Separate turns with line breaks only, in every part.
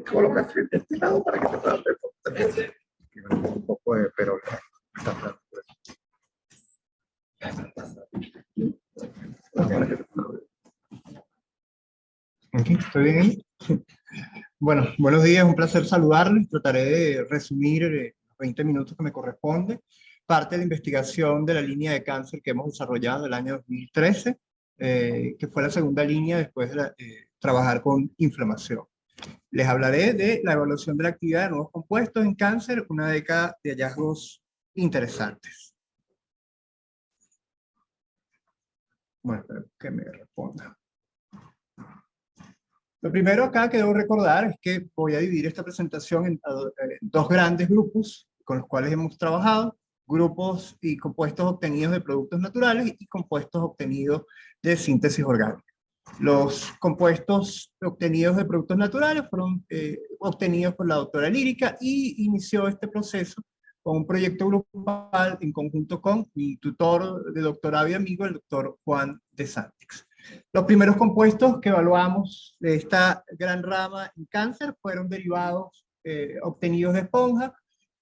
Colócate de este lado para que te puedan ver también. Que me pongo un poco de pero está hablando por eso. Aquí, ¿estoy bien ahí? Bueno, buenos días, un placer saludarles. Trataré de resumir los 20 minutos que me corresponde. Parte de la investigación de la línea de cáncer que hemos desarrollado el año 2013, que fue la segunda línea después de trabajar con inflamación. Les hablaré de la evaluación de la actividad de nuevos compuestos en cáncer, una década de hallazgos interesantes. Bueno, que me responda. Lo primero acá que debo recordar es que voy a dividir esta presentación en dos grandes grupos con los cuales hemos trabajado, grupos y compuestos obtenidos de productos naturales y compuestos obtenidos de síntesis orgánica. Los compuestos obtenidos de productos naturales fueron obtenidos por la doctora Lírica y inició este proceso con un proyecto grupal en conjunto con mi tutor de doctorado y amigo, el doctor Juan de Santix. Los primeros compuestos que evaluamos de esta gran rama en cáncer fueron derivados obtenidos de esponja,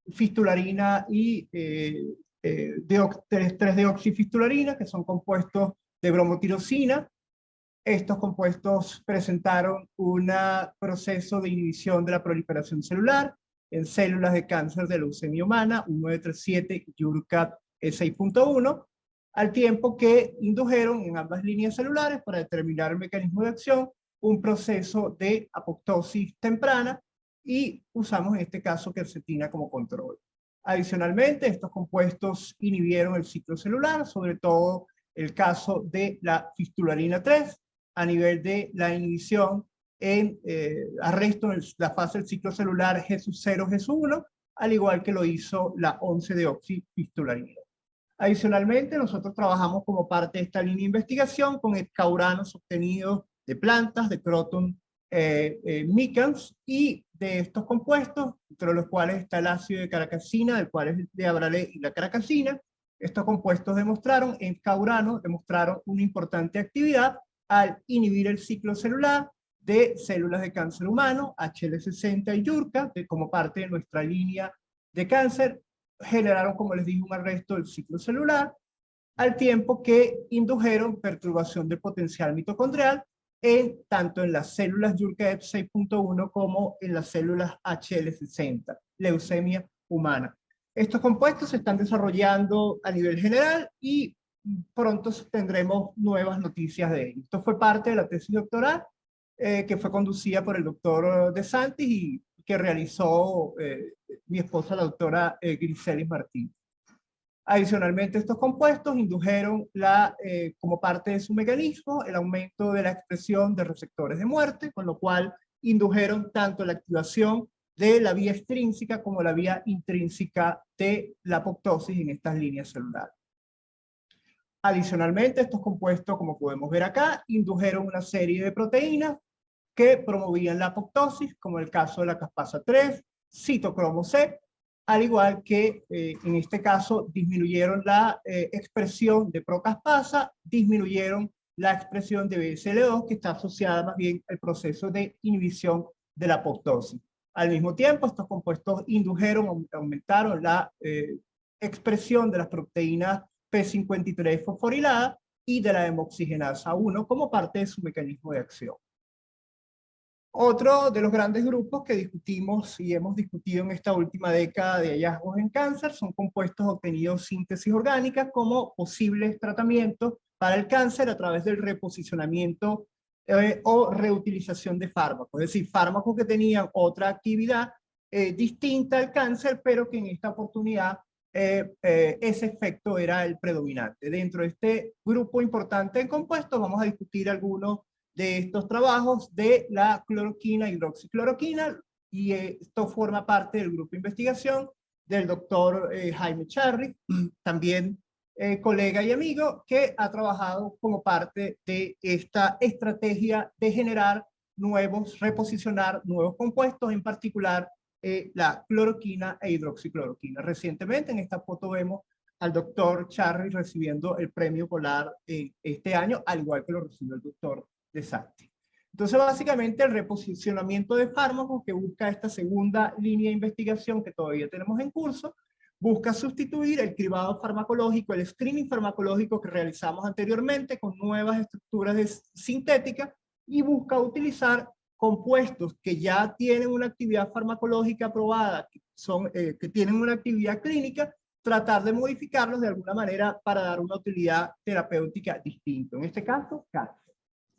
fistularina y 3-deoxifistularina, que son compuestos de bromotirosina. Estos compuestos presentaron un proceso de inhibición de la proliferación celular en células de cáncer de leucemia humana, 1937 y URCAT E6.1, al tiempo que indujeron en ambas líneas celulares, para determinar el mecanismo de acción, un proceso de apoptosis temprana, y usamos en este caso quercetina como control. Adicionalmente, estos compuestos inhibieron el ciclo celular, sobre todo el caso de la fistularina 3, a nivel de la inhibición en arresto en la fase del ciclo celular G0, G1, al igual que lo hizo la 11-deoxifistularina. Adicionalmente, nosotros trabajamos como parte de esta línea de investigación con escauranos obtenidos de plantas, de Croton micans, y de estos compuestos, entre los cuales está el ácido de caracasina, del cual es de Abralé y la caracasina. Estos compuestos demostraron, en cauranos, demostraron una importante actividad al inhibir el ciclo celular de células de cáncer humano, HL60 y YURCA, como parte de nuestra línea de cáncer. Generaron, como les dije, un arresto del ciclo celular, al tiempo que indujeron perturbación del potencial mitocondrial tanto en las células YURCA F6.1 como en las células HL60, leucemia humana. Estos compuestos se están desarrollando a nivel general y pronto tendremos nuevas noticias de ellos. Esto fue parte de la tesis doctoral que fue conducida por el doctor De Santis y que realizó mi esposa, la doctora Griselis Martín. Adicionalmente, estos compuestos indujeron, como parte de su mecanismo, el aumento de la expresión de receptores de muerte, con lo cual indujeron tanto la activación de la vía extrínseca como la vía intrínseca de la apoptosis en estas líneas celulares. Adicionalmente, estos compuestos, como podemos ver acá, indujeron una serie de proteínas que promovían la apoptosis, como el caso de la caspasa 3, citocromo C, al igual que en este caso disminuyeron la expresión de procaspasa, disminuyeron la expresión de BSL2, que está asociada más bien al proceso de inhibición de la apoptosis. Al mismo tiempo, estos compuestos indujeron, aumentaron la expresión de las proteínas P53 fosforilada y de la hemoxigenasa 1 como parte de su mecanismo de acción. Otro de los grandes grupos que discutimos y hemos discutido en esta última década de hallazgos en cáncer son compuestos obtenidos síntesis orgánica como posibles tratamientos para el cáncer a través del reposicionamiento o reutilización de fármacos. Es decir, fármacos que tenían otra actividad distinta al cáncer, pero que en esta oportunidad ese efecto era el predominante. Dentro de este grupo importante de compuestos vamos a discutir algunos de estos trabajos de la cloroquina, hidroxicloroquina, y esto forma parte del grupo de investigación del doctor Jaime Charri, también colega y amigo, que ha trabajado como parte de esta estrategia de generar reposicionar nuevos compuestos, en particular la cloroquina e hidroxicloroquina. Recientemente en esta foto vemos al doctor Charri recibiendo el premio Polar este año, al igual que lo recibió el doctor De Santis. Entonces, básicamente, el reposicionamiento de fármacos que busca esta segunda línea de investigación que todavía tenemos en curso, busca sustituir el cribado farmacológico, el screening farmacológico que realizamos anteriormente con nuevas estructuras sintéticas y busca utilizar compuestos que ya tienen una actividad farmacológica aprobada, que tienen una actividad clínica, tratar de modificarlos de alguna manera para dar una utilidad terapéutica distinta. En este caso, cáncer.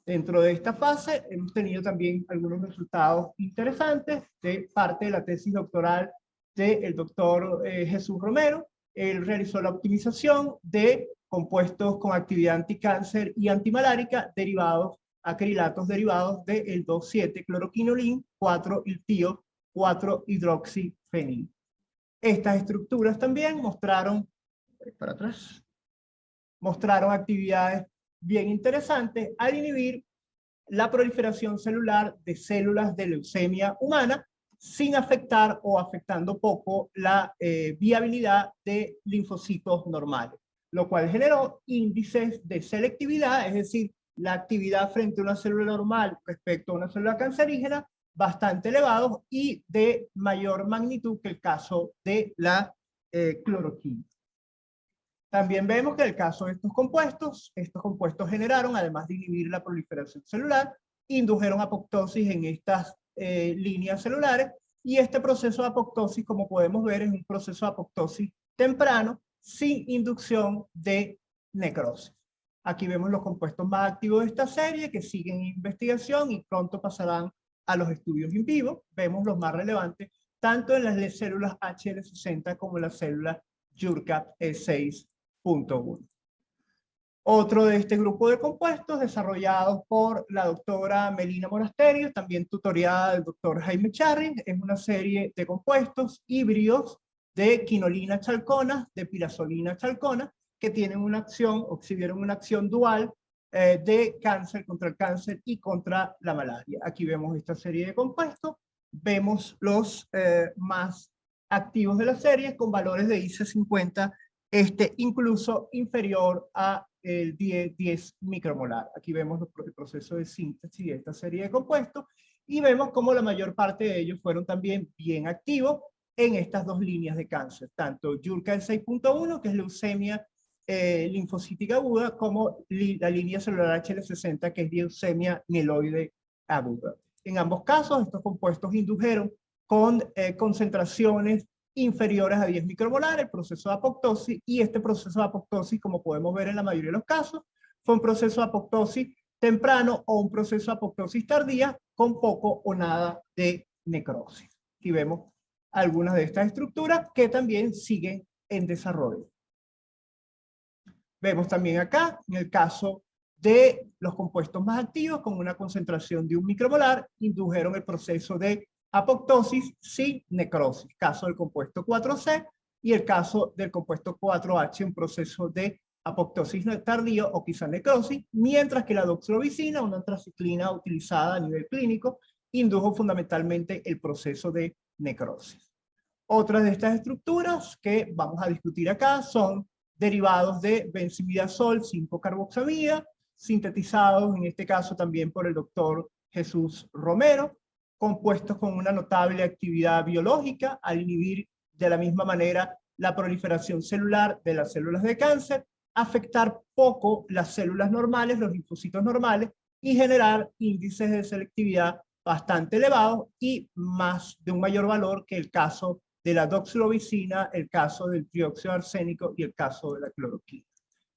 Dentro de esta fase hemos tenido también algunos resultados interesantes de parte de la tesis doctoral del doctor Jesús Romero. Él realizó la optimización de compuestos con actividad anticáncer y antimalárica derivados, acrilatos derivados del 2,7-cloroquinolín, 4-iltío, 4-hidroxifenil. Estas estructuras también mostraron, para atrás, mostraron actividades bien interesantes al inhibir la proliferación celular de células de leucemia humana sin afectar o afectando poco la viabilidad de linfocitos normales, lo cual generó índices de selectividad, es decir, la actividad frente a una célula normal respecto a una célula cancerígena bastante elevados y de mayor magnitud que el caso de la cloroquina. También vemos que en el caso de estos compuestos generaron, además de inhibir la proliferación celular, indujeron apoptosis en estas líneas celulares, y este proceso de apoptosis, como podemos ver, es un proceso de apoptosis temprano, sin inducción de necrosis. Aquí vemos los compuestos más activos de esta serie, que siguen en investigación y pronto pasarán a los estudios in vivo. Vemos los más relevantes, tanto en las células HL60 como en las células JURCA6.1. Otro de este grupo de compuestos, desarrollados por la doctora Melina Monasterio, también tutoriada del doctor Jaime Charri, es una serie de compuestos híbridos de quinolina chalcona, de pirazolina chalcona, que tienen una acción, o exhibieron una acción dual de cáncer, contra el cáncer y contra la malaria. Aquí vemos esta serie de compuestos, vemos los más activos de la serie con valores de IC50, incluso inferior a el 10 micromolar. Aquí vemos el proceso de síntesis de esta serie de compuestos y vemos cómo la mayor parte de ellos fueron también bien activos en estas dos líneas de cáncer, tanto JURCA 6.1, que es leucemia linfocítica aguda, como la línea celular HL60, que es leucemia mieloide aguda. En ambos casos, estos compuestos indujeron con concentraciones inferiores a 10 micromolar el proceso de apoptosis, y este proceso de apoptosis, como podemos ver en la mayoría de los casos, fue un proceso de apoptosis temprano o un proceso de apoptosis tardía con poco o nada de necrosis. Aquí vemos algunas de estas estructuras que también siguen en desarrollo. Vemos también acá, en el caso de los compuestos más activos, con una concentración de 1 micromolar, indujeron el proceso de apoptosis sin necrosis. Caso del compuesto 4C y el caso del compuesto 4H, un proceso de apoptosis tardío o quizá necrosis, mientras que la doxorubicina, una antraciclina utilizada a nivel clínico, indujo fundamentalmente el proceso de necrosis. Otras de estas estructuras que vamos a discutir acá son derivados de benzimidazol 5-carboxamida, sintetizados en este caso también por el doctor Jesús Romero, compuestos con una notable actividad biológica al inhibir de la misma manera la proliferación celular de las células de cáncer, afectar poco las células normales, los linfocitos normales, y generar índices de selectividad bastante elevados y de un mayor valor que el caso de la doxorubicina, el caso del trióxido arsénico y el caso de la cloroquina.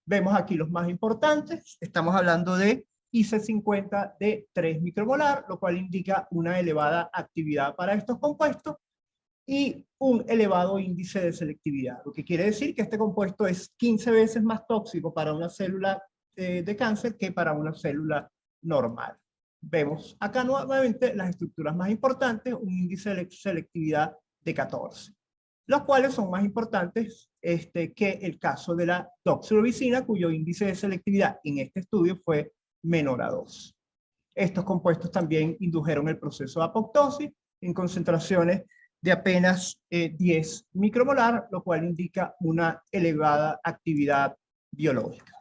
Vemos aquí los más importantes. Estamos hablando de IC50 de 3 micromolar, lo cual indica una elevada actividad para estos compuestos y un elevado índice de selectividad, lo que quiere decir que este compuesto es 15 veces más tóxico para una célula de cáncer que para una célula normal. Vemos acá nuevamente las estructuras más importantes, un índice de selectividad de 14, los cuales son más importantes que el caso de la doxorubicina, cuyo índice de selectividad en este estudio fue menor a 2. Estos compuestos también indujeron el proceso de apoptosis en concentraciones de apenas 10 micromolar, lo cual indica una elevada actividad biológica.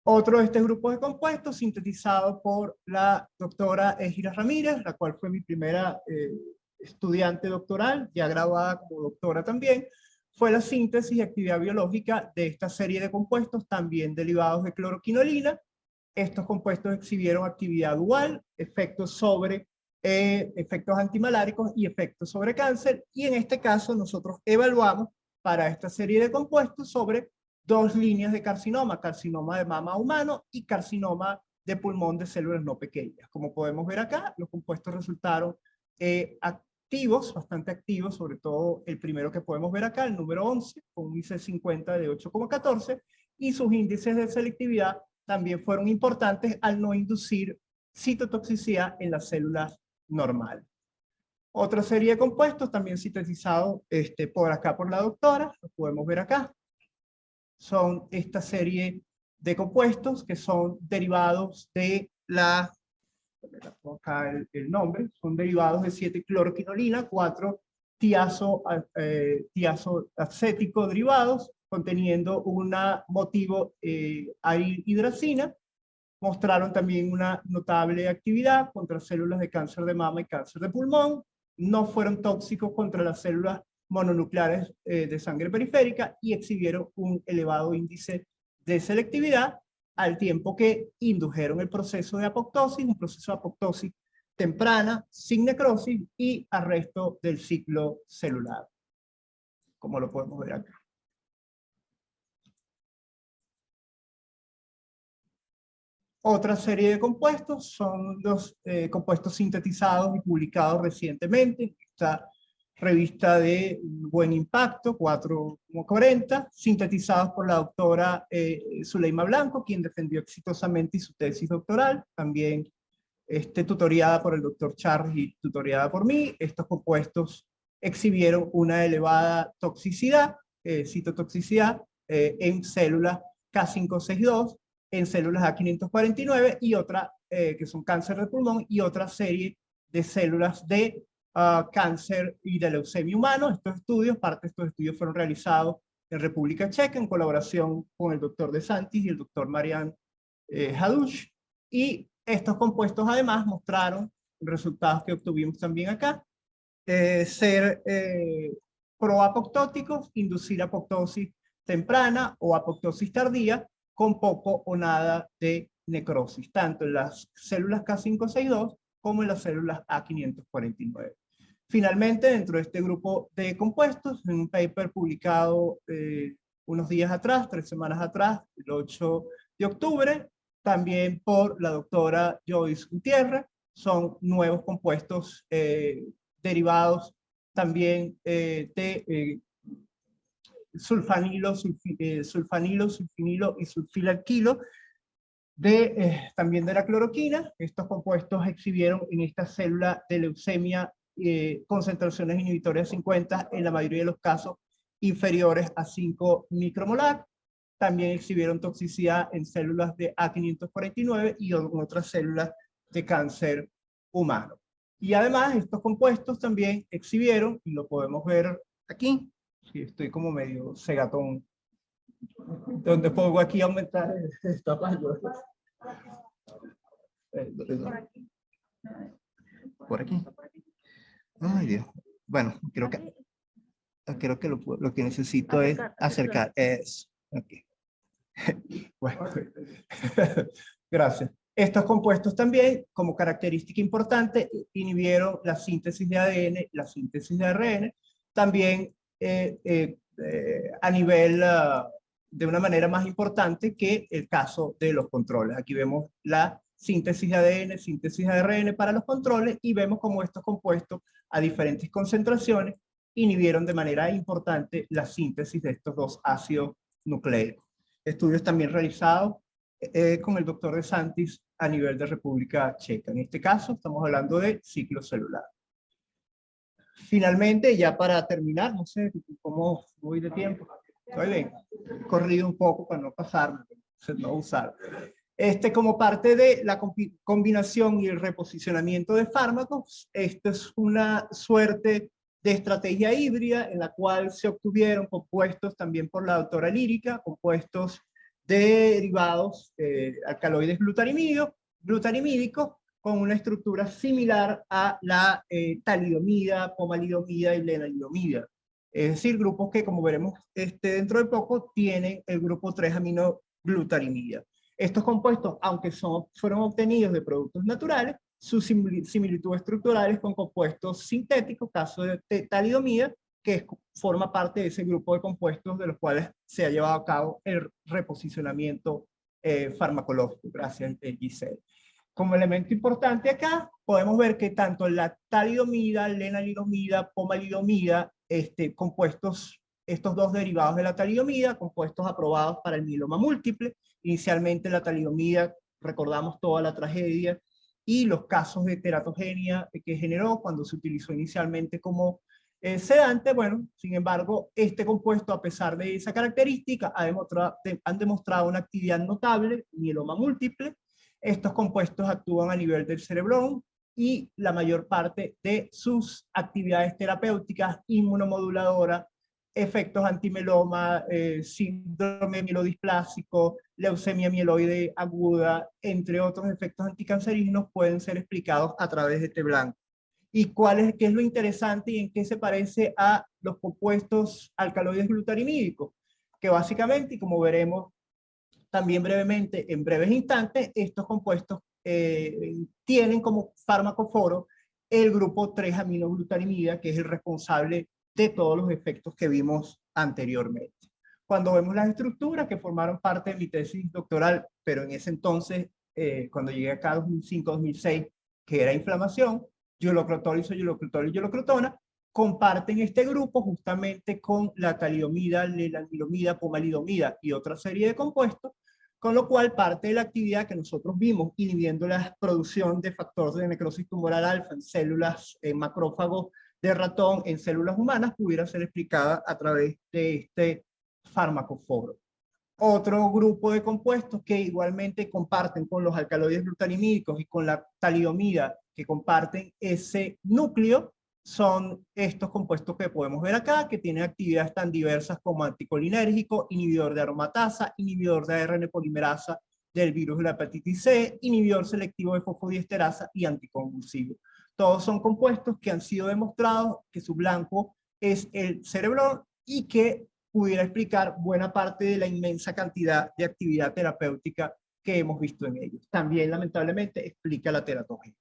Otro de estos grupos de compuestos, sintetizado por la doctora Égira Ramírez, la cual fue mi primera estudiante doctoral, ya graduada como doctora también, fue la síntesis y actividad biológica de esta serie de compuestos, también derivados de cloroquinolina. Estos compuestos exhibieron actividad dual, efectos antimaláricos y efectos sobre cáncer, y en este caso nosotros evaluamos para esta serie de compuestos sobre dos líneas de carcinoma, carcinoma de mama humano y carcinoma de pulmón de células no pequeñas. Como podemos ver acá, los compuestos resultaron activos, bastante activos, sobre todo el primero que podemos ver acá, el número 11, con un IC50 de 8,14, y sus índices de selectividad también fueron importantes al no inducir citotoxicidad en las células normales. Otra serie de compuestos también sintetizados por acá por la doctora, los podemos ver acá. Son esta serie de compuestos que son derivados de acá el nombre, son derivados de 7-cloroquinolina, 4 tiazoacético derivados, conteniendo un motivo hidracina. Mostraron también una notable actividad contra células de cáncer de mama y cáncer de pulmón. No fueron tóxicos contra las células mononucleares de sangre periférica y exhibieron un elevado índice de selectividad al tiempo que indujeron el proceso de apoptosis, un proceso de apoptosis temprana, sin necrosis y arresto del ciclo celular, como lo podemos ver acá. Otra serie de compuestos son los compuestos sintetizados y publicados recientemente en esta revista de buen impacto, 4,40, sintetizados por la doctora Zuleima Blanco, quien defendió exitosamente su tesis doctoral, también tutoriada por el doctor Charles y tutoriada por mí. Estos compuestos exhibieron una elevada toxicidad, citotoxicidad, en células K562, en células A549 y otra, que son cáncer de pulmón, y otra serie de células de cáncer y de leucemia humano. Parte de estos estudios fueron realizados en República Checa en colaboración con el doctor De Santis y el doctor Marian Hadush, y estos compuestos además mostraron resultados que obtuvimos también acá, ser proapoptóticos, inducir apoptosis temprana o apoptosis tardía con poco o nada de necrosis, tanto en las células K562 como en las células A549. Finalmente, dentro de este grupo de compuestos, en un paper publicado unos días atrás, 3 semanas atrás, el 8 de octubre, también por la doctora Joyce Gutiérrez, son nuevos compuestos derivados también de sulfanilo, sulfinilo y sulfilalquilo, también de la cloroquina. Estos compuestos exhibieron en esta célula de leucemia concentraciones inhibitorias 50, en la mayoría de los casos inferiores a 5 micromolar. También exhibieron toxicidad en células de A549 y en otras células de cáncer humano. Y además estos compuestos también exhibieron, y lo podemos ver aquí, si estoy como medio cegatón, donde pongo aquí aumentar esta página. Por aquí. Ay, Dios. Bueno, creo que lo que necesito es acercar. Es, okay. Bueno, gracias. Estos compuestos también, como característica importante, inhibieron la síntesis de ADN, la síntesis de ARN, también a nivel, de una manera más importante que el caso de los controles. Aquí vemos la síntesis de ADN, síntesis de ARN para los controles, y vemos cómo estos compuestos a diferentes concentraciones inhibieron de manera importante la síntesis de estos dos ácidos nucleicos. Estudios también realizados con el doctor De Santis a nivel de República Checa. En este caso estamos hablando de ciclo celular. Finalmente, ya para terminar, no sé cómo voy de tiempo. Estoy bien, he corrido un poco para no pasarme, no usar. Como parte de la combinación y el reposicionamiento de fármacos, esta es una suerte de estrategia híbrida en la cual se obtuvieron compuestos también por la doctora Lírica, compuestos derivados alcaloides glutarimídicos con una estructura similar a la talidomida, pomalidomida y lenalidomida. Es decir, grupos que, como veremos dentro de poco, tienen el grupo 3-aminoglutarimida. Estos compuestos, aunque fueron obtenidos de productos naturales, sus similitudes estructurales con compuestos sintéticos, caso de talidomida, que forma parte de ese grupo de compuestos de los cuales se ha llevado a cabo el reposicionamiento farmacológico. Gracias, Giselle. Como elemento importante acá, podemos ver que tanto la talidomida, lenalidomida, pomalidomida, compuestos, estos dos derivados de la talidomida, compuestos aprobados para el mieloma múltiple. Inicialmente la talidomida, recordamos toda la tragedia y los casos de teratogenia que generó cuando se utilizó inicialmente como sedante. Bueno, sin embargo, este compuesto, a pesar de esa característica, han demostrado una actividad notable en mieloma múltiple. Estos compuestos actúan a nivel del cerebrón y la mayor parte de sus actividades terapéuticas, inmunomoduladoras, efectos antimeloma, síndrome mielodisplásico, leucemia mieloide aguda, entre otros efectos anticancerígenos, pueden ser explicados a través de este blanco. ¿Y qué es lo interesante y en qué se parece a los compuestos alcaloides glutarimídicos? Que básicamente, y como veremos también brevemente, en breves instantes, estos compuestos tienen como farmacóforo el grupo 3-aminoglutarimida, que es el responsable de todos los efectos que vimos anteriormente. Cuando vemos las estructuras que formaron parte de mi tesis doctoral, pero en ese entonces, cuando llegué acá, 2005-2006, que era inflamación, yulocrotol, isoyulocrotol y yulocrotona, comparten este grupo justamente con la talidomida, lenalidomida, pomalidomida y otra serie de compuestos, con lo cual parte de la actividad que nosotros vimos inhibiendo la producción de factores de necrosis tumoral alfa en células, en macrófagos de ratón, en células humanas, pudiera ser explicada a través de este farmacóforo. Otro grupo de compuestos que igualmente comparten con los alcaloides glutarimídicos y con la talidomida, que comparten ese núcleo, son estos compuestos que podemos ver acá, que tienen actividades tan diversas como anticolinérgico, inhibidor de aromatasa, inhibidor de ARN polimerasa del virus de la hepatitis C, inhibidor selectivo de fosfodiesterasa y anticonvulsivo. Todos son compuestos que han sido demostrados que su blanco es el cerebrón y que pudiera explicar buena parte de la inmensa cantidad de actividad terapéutica que hemos visto en ellos. También, lamentablemente, explica la teratogenia.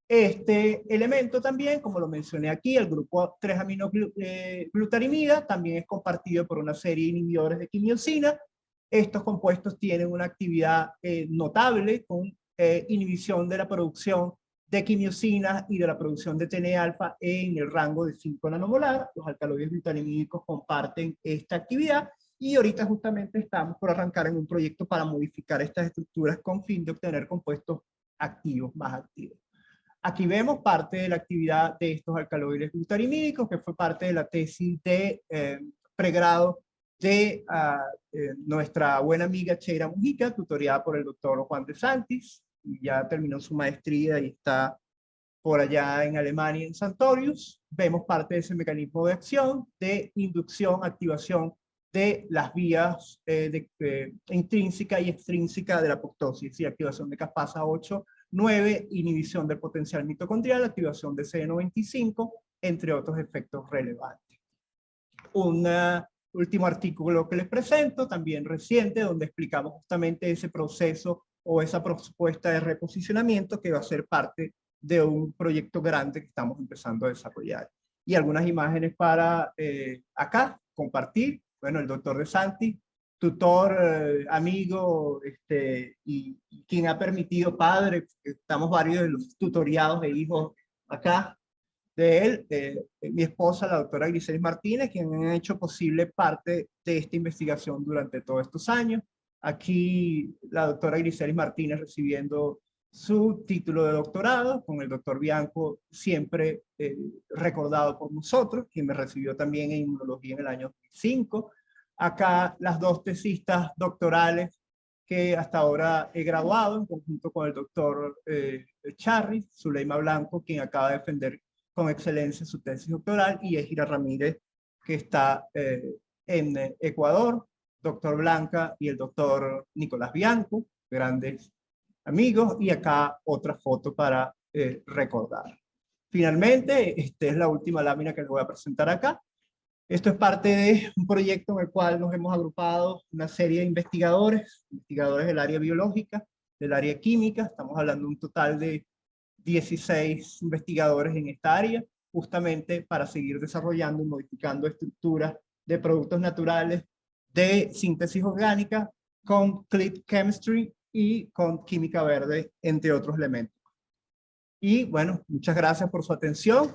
Este elemento también, como lo mencioné aquí, el grupo 3-aminoglutarimida, también es compartido por una serie de inhibidores de quimiosina. Estos compuestos tienen una actividad notable con inhibición de la producción de quimiosinas y de la producción de TNA-alfa en el rango de 5 nanomolar. Los alcaloides glutarimídicos comparten esta actividad y ahorita justamente estamos por arrancar en un proyecto para modificar estas estructuras con fin de obtener compuestos activos, más activos. Aquí vemos parte de la actividad de estos alcaloides glutarimídicos, que fue parte de la tesis de pregrado de nuestra buena amiga Cheira Mujica, tutoriada por el doctor Juan de Santis, y ya terminó su maestría y está por allá en Alemania, en Sartorius. Vemos parte de ese mecanismo de acción, de inducción, activación de las vías intrínseca y extrínseca de la apoptosis, y activación de caspasa 8-9, inhibición del potencial mitocondrial, activación de CD95, entre otros efectos relevantes. Un último artículo que les presento, también reciente, donde explicamos justamente ese proceso o esa propuesta de reposicionamiento que va a ser parte de un proyecto grande que estamos empezando a desarrollar. Y algunas imágenes para acá, compartir. Bueno, el doctor De Santis, tutor, amigo, y quien ha permitido, padre, estamos varios de los tutoriados de hijos acá, de él, mi esposa, la doctora Griselis Martínez, quien han hecho posible parte de esta investigación durante todos estos años. Aquí la doctora Griselis Martínez recibiendo su título de doctorado, con el doctor Bianco siempre recordado por nosotros, quien me recibió también en inmunología en el año 2005. Acá las dos tesistas doctorales que hasta ahora he graduado en conjunto con el doctor Charri, Zuleima Blanco, quien acaba de defender con excelencia su tesis doctoral, y Ejira Ramírez, que está en Ecuador. doctor Blanca y el doctor Nicolás Bianco, grandes amigos, y acá otra foto para recordar. Finalmente, esta es la última lámina que les voy a presentar acá. Esto es parte de un proyecto en el cual nos hemos agrupado una serie de investigadores del área biológica, del área química. Estamos hablando de un total de 16 investigadores en esta área, justamente para seguir desarrollando y modificando estructuras de productos naturales de síntesis orgánica con click chemistry y con química verde, entre otros elementos. Y bueno, muchas gracias por su atención.